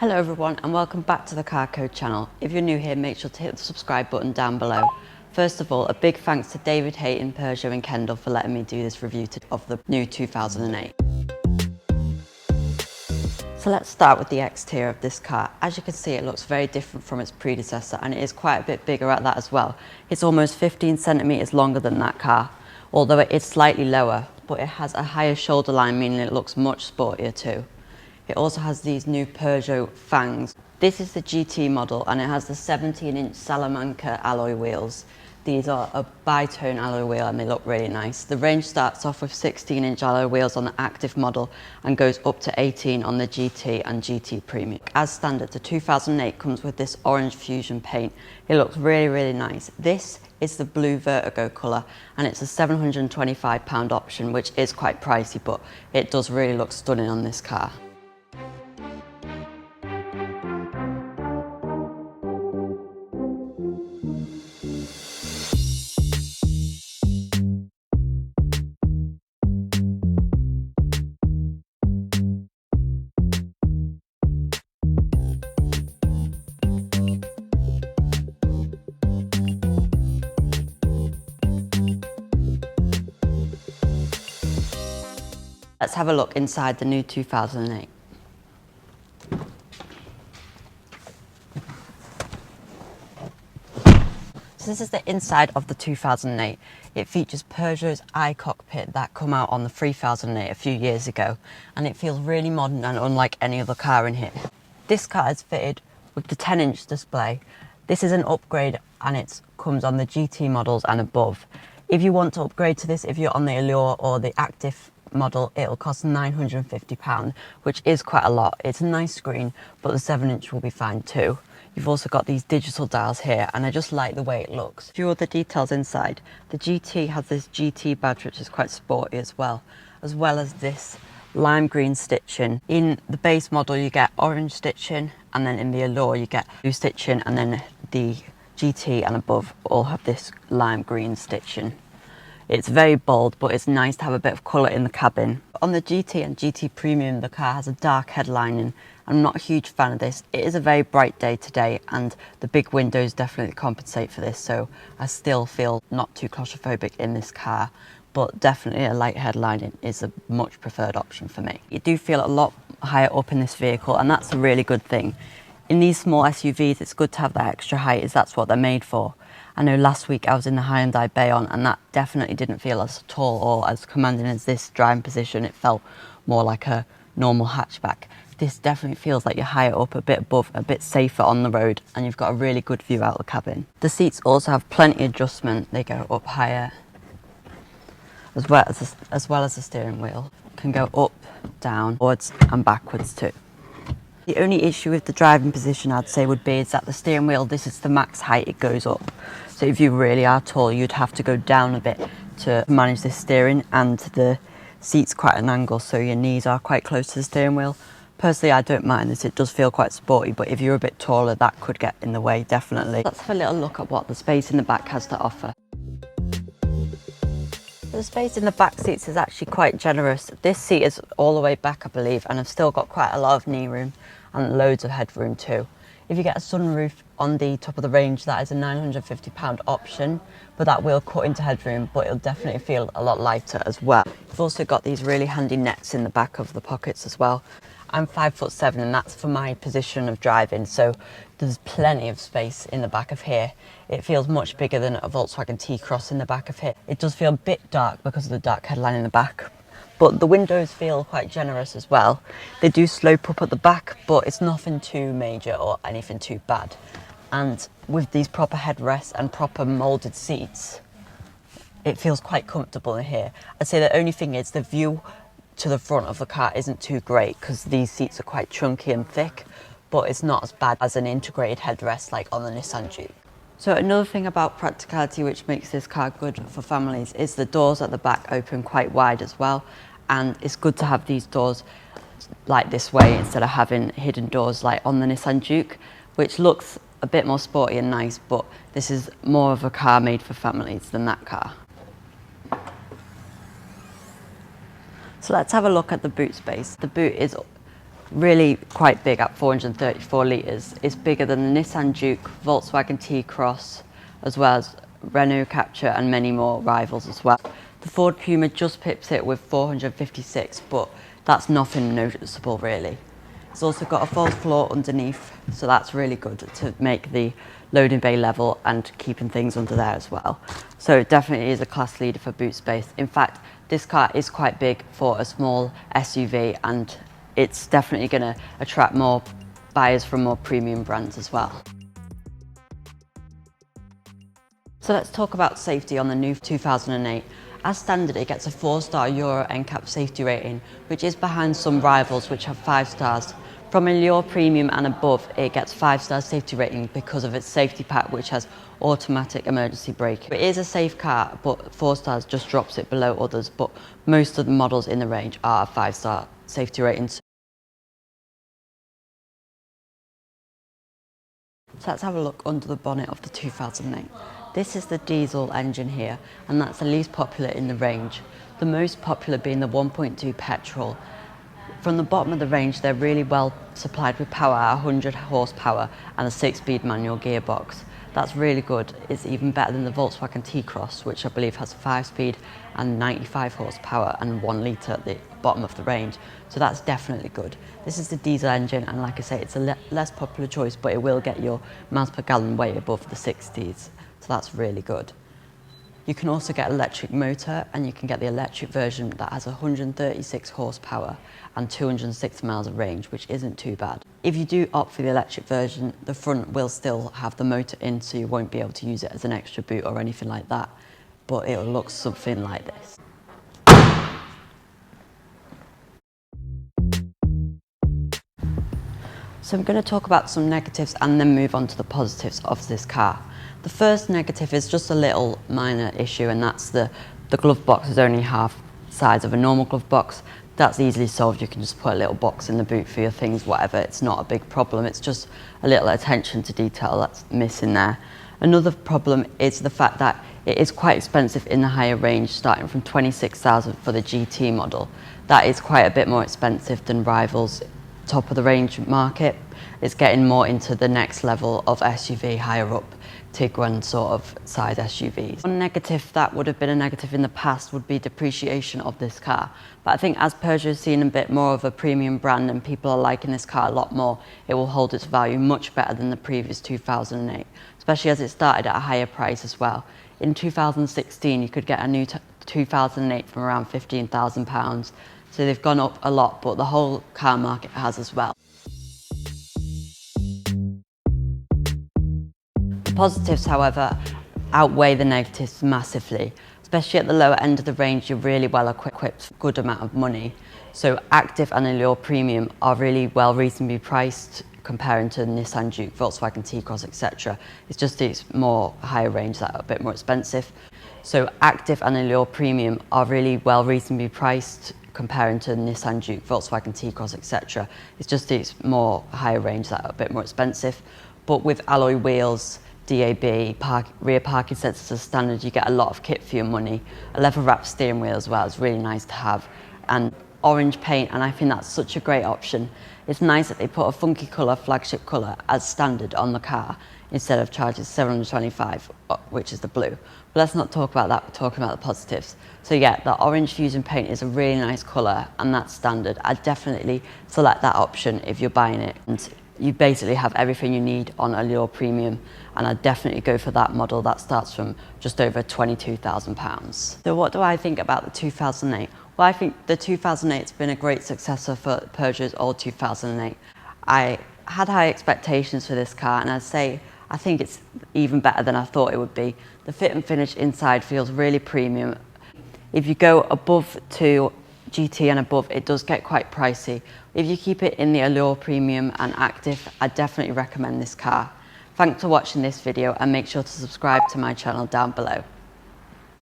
Hello everyone and welcome back to the Car Code channel. If you're new here, make sure to hit the subscribe button down below. First of all, a big thanks to David Hayton, Peugeot and Kendall for letting me do this review of the new 2008. So let's start with the exterior of this car. As you can see, it looks very different from its predecessor and it is quite a bit bigger at that as well. It's almost 15 centimeters longer than that car, although it is slightly lower, but it has a higher shoulder line, meaning it looks much sportier too. It also has these new Peugeot fangs. This is the GT model and it has the 17-inch Salamanca alloy wheels. These are a bi-tone alloy wheel and they look really nice. The range starts off with 16-inch alloy wheels on the active model and goes up to 18 on the GT and GT Premium. As standard, the 2008 comes with this orange fusion paint. It looks really nice. This is the blue Vertigo colour and it's a £725 option, which is quite pricey, but it does really look stunning on this car. Let's have a look inside the new 2008. So this is the inside of the 2008. It features Peugeot's iCockpit that come out on the 3008 a few years ago, and it feels really modern and unlike any other car in here. This car is fitted with the 10-inch display. This is an upgrade and it comes on the GT models and above. If you want to upgrade to this, if you're on the Allure or the Active model, it'll cost £950, which is quite a lot. It's a nice screen, but the 7-inch will be fine too. You've also got these digital dials here and I just like the way it looks. A few other details inside. The GT has this GT badge, which is quite sporty as well as this lime green stitching. In the base model you get orange stitching, and then in the Allure you get blue stitching, and then the GT and above all have this lime green stitching. It's very bold, but it's nice to have a bit of colour in the cabin. On the GT and GT Premium, the car has a dark headlining. I'm not a huge fan of this. It is a very bright day today and the big windows definitely compensate for this, so I still feel not too claustrophobic in this car, but definitely a light headlining is a much preferred option for me. You do feel a lot higher up in this vehicle and that's a really good thing. In these small SUVs, it's good to have that extra height, as that's what they're made for. I know last week I was in the Hyundai Bayon and that definitely didn't feel as tall or as commanding as this driving position. It felt more like a normal hatchback. This definitely feels like you're higher up, a bit above, a bit safer on the road, and you've got a really good view out of the cabin. The seats also have plenty of adjustment. They go up higher, as well as the steering wheel. Can go up, down, forwards and backwards too. The only issue with the driving position I'd say would be is that the steering wheel, this is the max height it goes up. So if you really are tall, you'd have to go down a bit to manage this steering, and the seat's quite an angle, so your knees are quite close to the steering wheel. Personally, I don't mind this, it does feel quite sporty, but if you're a bit taller, that could get in the way, definitely. Let's have a little look at what the space in the back has to offer. The space in the back seats is actually quite generous. This seat is all the way back, I believe, and I've still got quite a lot of knee room and loads of headroom too. If you get a sunroof on the top of the range, that is a £950 option, but that will cut into headroom, but it'll definitely feel a lot lighter as well. You've also got these really handy nets in the back of the pockets as well. I'm 5'7" and that's for my position of driving, so there's plenty of space in the back of here. It feels much bigger than a Volkswagen T-cross in the back of here. It does feel a bit dark because of the dark headline in the back, but the windows feel quite generous as well. They do slope up at the back, but it's nothing too major or anything too bad. And with these proper headrests and proper moulded seats, it feels quite comfortable in here. I'd say the only thing is the view to the front of the car isn't too great because these seats are quite chunky and thick, but it's not as bad as an integrated headrest like on the Nissan Juke. So another thing about practicality which makes this car good for families is the doors at the back open quite wide as well, and it's good to have these doors like this way instead of having hidden doors like on the Nissan Juke, which looks a bit more sporty and nice, but this is more of a car made for families than that car. So let's have a look at the boot space. The boot is Really quite big at 434 litres. It's bigger than the Nissan Juke, Volkswagen T-cross, as well as Renault Captur and many more rivals as well. The Ford Puma just pips it with 456, but that's nothing noticeable really. It's also got a false floor underneath, so that's really good to make the loading bay level and keeping things under there as well. So it definitely is a class leader for boot space. In fact, this car is quite big for a small SUV, and it's definitely going to attract more buyers from more premium brands as well. So let's talk about safety on the new 2008. As standard, it gets a 4-star Euro NCAP safety rating, which is behind some rivals which have 5 stars. From Allure Premium and above, it gets 5-star safety rating because of its safety pack, which has automatic emergency braking. It is a safe car, but 4 stars just drops it below others, but most of the models in the range are 5-star safety ratings. So let's have a look under the bonnet of the 2008. This is the diesel engine here, and that's the least popular in the range. The most popular being the 1.2 petrol. From the bottom of the range, they're really well supplied with power at 100 horsepower and a 6-speed manual gearbox. That's really good. It's even better than the Volkswagen T-cross, which I believe has 5-speed and 95 horsepower and 1 litre at the bottom of the range. So that's definitely good. This is the diesel engine, and like I say, it's a less popular choice, but it will get your miles per gallon way above the 60s. So that's really good. You can also get an electric motor, and you can get the electric version that has 136 horsepower and 206 miles of range, which isn't too bad. If you do opt for the electric version, the front will still have the motor in, so you won't be able to use it as an extra boot or anything like that, but it'll look something like this. So I'm going to talk about some negatives and then move on to the positives of this car. The first negative is just a little minor issue, and that's the glove box is only half size of a normal glove box. That's easily solved. You can just put a little box in the boot for your things, whatever. It's not a big problem. It's just a little attention to detail that's missing there. Another problem is the fact that it is quite expensive in the higher range, starting from 26,000 for the GT model. That is quite a bit more expensive than rivals top of the range market. It's getting more into the next level of SUV, higher up Tiguan sort of size SUVs. One negative that would have been a negative in the past would be depreciation of this car. But I think as Peugeot is seen a bit more of a premium brand and people are liking this car a lot more, it will hold its value much better than the previous 2008, especially as it started at a higher price as well. In 2016, you could get a new 2008 from around £15,000. So they've gone up a lot, but the whole car market has as well. The positives, however, outweigh the negatives massively. Especially at the lower end of the range, you're really well equipped for a good amount of money. So Active and Allure Premium are really well reasonably priced comparing to Nissan Juke, Volkswagen T-cross, etc. It's just these more higher range that are a bit more expensive. So Active and Allure Premium are really well reasonably priced comparing to Nissan Juke, Volkswagen T-cross, etc. It's just these more higher range that are a bit more expensive. But with alloy wheels, DAB, rear parking sensors as standard, you get a lot of kit for your money. A leather wrapped steering wheel as well is really nice to have. And orange paint, and I think that's such a great option. It's nice that they put a funky colour, flagship colour, as standard on the car instead of charging $725, which is the blue. But let's not talk about that, we're talking about the positives. So yeah, the orange fusion paint is a really nice colour, and that's standard. I'd definitely select that option if you're buying it. And you basically have everything you need on Allure Premium, and I'd definitely go for that model that starts from just over £22,000. So what do I think about the 2008? Well, I think the 2008 has been a great successor for Peugeot's old 2008. I had high expectations for this car, and I'd say I think it's even better than I thought it would be. The fit and finish inside feels really premium. If you go above to GT and above, it does get quite pricey. If you keep it in the Allure Premium and Active, I definitely recommend this car. Thanks for watching this video, and make sure to subscribe to my channel down below.